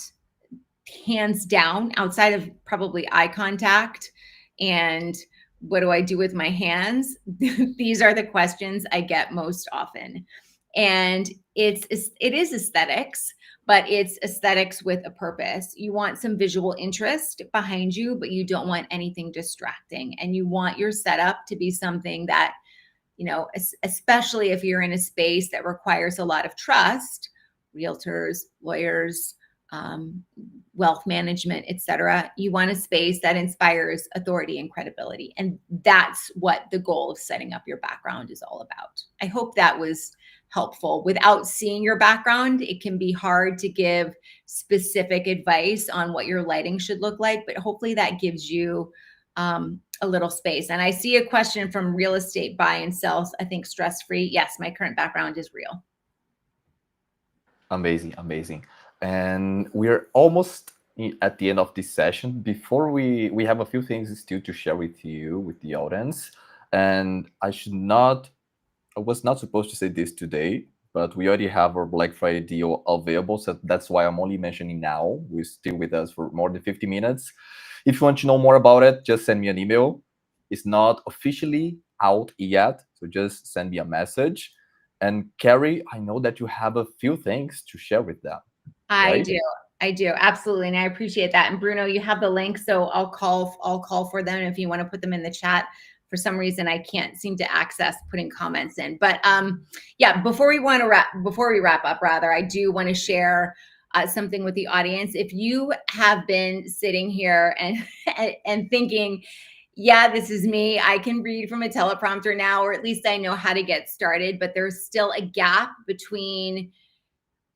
hands down, outside of probably eye contact and what do I do with my hands? These are the questions I get most often. And it is aesthetics, but it's aesthetics with a purpose. You want some visual interest behind you, but you don't want anything distracting. And you want your setup to be something that, you know, especially if you're in a space that requires a lot of trust, realtors, lawyers, wealth management, etc. You want a space that inspires authority and credibility. And that's what the goal of setting up your background is all about. I hope that was helpful. Without seeing your background, it can be hard to give specific advice on what your lighting should look like, but hopefully that gives you a little space. And I see a question from real estate buy and sell, I think stress-free. Yes, my current background is real. Amazing, amazing. And we're almost at the end of this session. Before we have a few things still to share with you, with the audience. And I was not supposed to say this today, but we already have our Black Friday deal available. So that's why I'm only mentioning now. We're still with us for more than 50 minutes. If you want to know more about it, just send me an email. It's not officially out yet, so just send me a message. And Kerry, I know that you have a few things to share with them. Right? I do. Absolutely. And I appreciate that. And Bruno, you have the link. So I'll call for them if you want to put them in the chat. For some reason, I can't seem to access putting comments in. But yeah, before we wrap up, I do want to share something with the audience. If you have been sitting here and thinking, yeah, this is me, I can read from a teleprompter now, or at least I know how to get started, but there's still a gap between,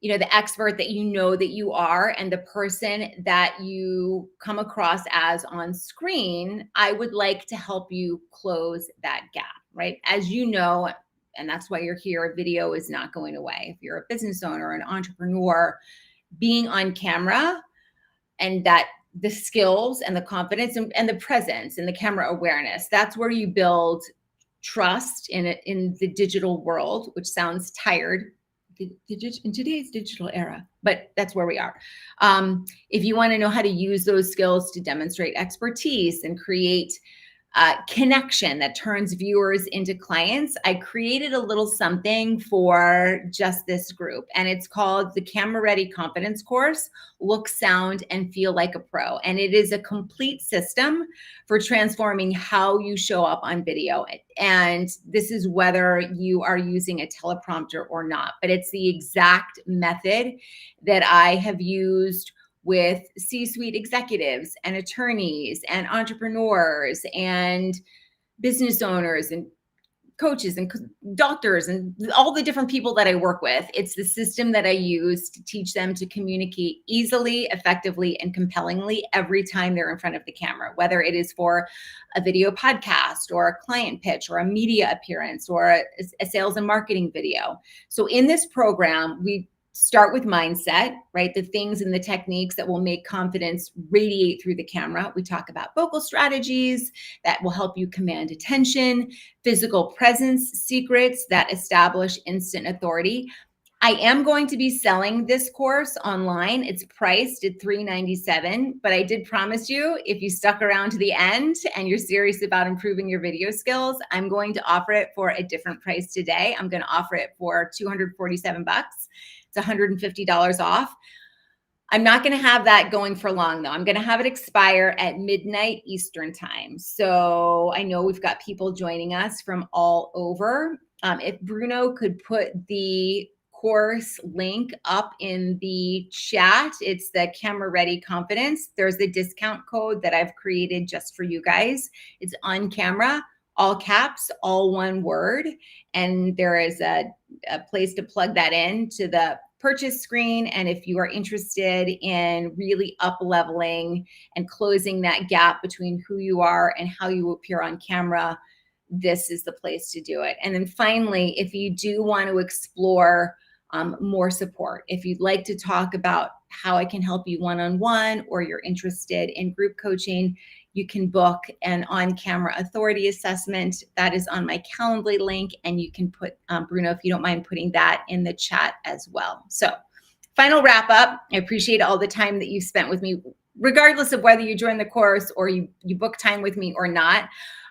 you know, the expert that you know that you are and the person that you come across as on screen, I would like to help you close that gap, right? As you know, and that's why you're here, video is not going away. If you're a business owner, an entrepreneur, being on camera and that the skills and the confidence and the presence and the camera awareness, that's where you build trust in the digital world, which sounds tired in today's digital era, but that's where we are. If you want to know how to use those skills to demonstrate expertise and create connection that turns viewers into clients, I created a little something for just this group, and it's called the Camera Ready Confidence Course, Look, Sound, and Feel Like a Pro. And it is a complete system for transforming how you show up on video. And this is whether you are using a teleprompter or not, but it's the exact method that I have used with C-suite executives and attorneys and entrepreneurs and business owners and coaches and doctors and all the different people that I work with. It's the system that I use to teach them to communicate easily, effectively, and compellingly every time they're in front of the camera, whether it is for a video podcast or a client pitch or a media appearance or a sales and marketing video. So in this program, we start with mindset, right? The things and the techniques that will make confidence radiate through the camera. We talk about vocal strategies that will help you command attention, physical presence secrets that establish instant authority. I am going to be selling this course online. It's priced at $397, but I did promise you, if you stuck around to the end and you're serious about improving your video skills, I'm going to offer it for a different price today. I'm going to offer it for $247. It's $150 off. I'm not going to have that going for long, though. I'm going to have it expire at midnight Eastern time. So I know we've got people joining us from all over. If Bruno could put the course link up in the chat, it's the Camera Ready Confidence. There's the discount code that I've created just for you guys. It's on camera, all caps, all one word. And there is a place to plug that in to the purchase screen. And if you are interested in really up-leveling and closing that gap between who you are and how you appear on camera, this is the place to do it. And then finally, if you do want to explore more support, if you'd like to talk about how I can help you one-on-one, or you're interested in group coaching, you can book an on-camera authority assessment. That is on my Calendly link, and you can put, Bruno, if you don't mind putting that in the chat as well. So final wrap up, I appreciate all the time that you've spent with me, regardless of whether you join the course or you book time with me or not.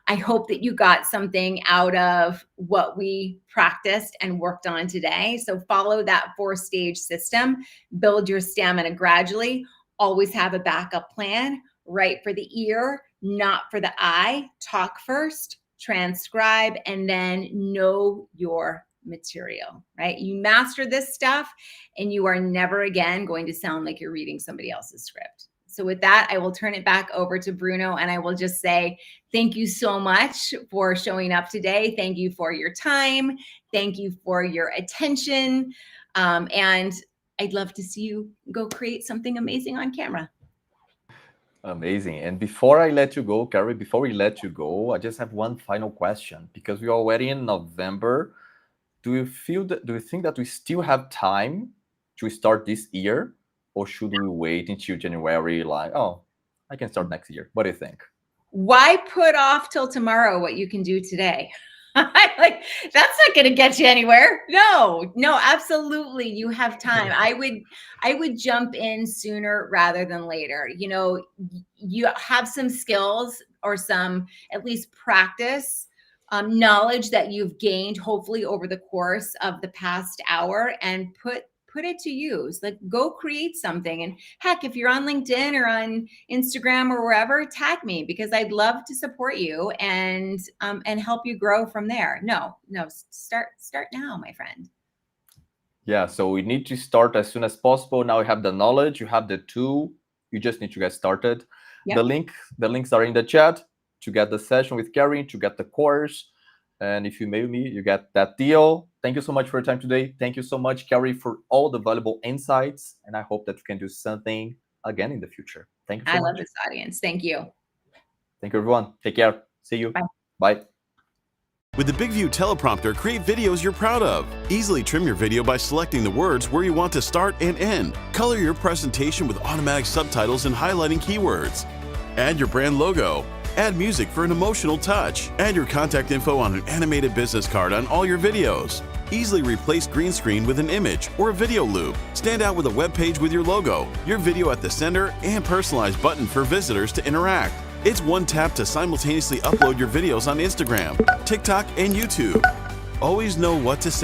I hope that you got something out of what we practiced and worked on today. So follow that 4-stage system, build your stamina gradually, always have a backup plan. Write for the ear, not for the eye. Talk first, transcribe, and then know your material, right? You master this stuff and you are never again going to sound like you're reading somebody else's script. So with that, I will turn it back over to Bruno, and I will just say thank you so much for showing up today. Thank you for your time. Thank you for your attention. And I'd love to see you go create something amazing on camera. Amazing. And before I let you go, Kerry, before we let you go, I just have one final question, because we're already in November. Do you think that we still have time to start this year, or should we wait until January? Like, oh, I can start next year. What do you think? Why put off till tomorrow what you can do today? Like, that's not going to get you anywhere. No, absolutely. You have time. I would jump in sooner rather than later. You know, you have some skills or some at least practice, knowledge that you've gained hopefully over the course of the past hour, and put it to use. Like, go create something. And heck, if you're on LinkedIn or on Instagram or wherever, tag me, because I'd love to support you and help you grow from there. No, start now, my friend. Yeah, so we need to start as soon as possible. Now you have the knowledge, you have the tool, you just need to get started. Yep. The links are in the chat to get the session with Kerry, to get the course. And if you mail me, you get that deal. Thank you so much for your time today. Thank you so much, Kerry, for all the valuable insights. And I hope that we can do something again in the future. Thank you so much. I love this audience. Thank you. Thank you, everyone. Take care. See you. Bye. Bye. With the Big View Teleprompter, create videos you're proud of. Easily trim your video by selecting the words where you want to start and end. Color your presentation with automatic subtitles and highlighting keywords. Add your brand logo. Add music for an emotional touch. Add your contact info on an animated business card on all your videos. Easily replace green screen with an image or a video loop. Stand out with a web page with your logo, your video at the center, and personalized button for visitors to interact. It's one tap to simultaneously upload your videos on Instagram, TikTok, and YouTube. Always know what to say.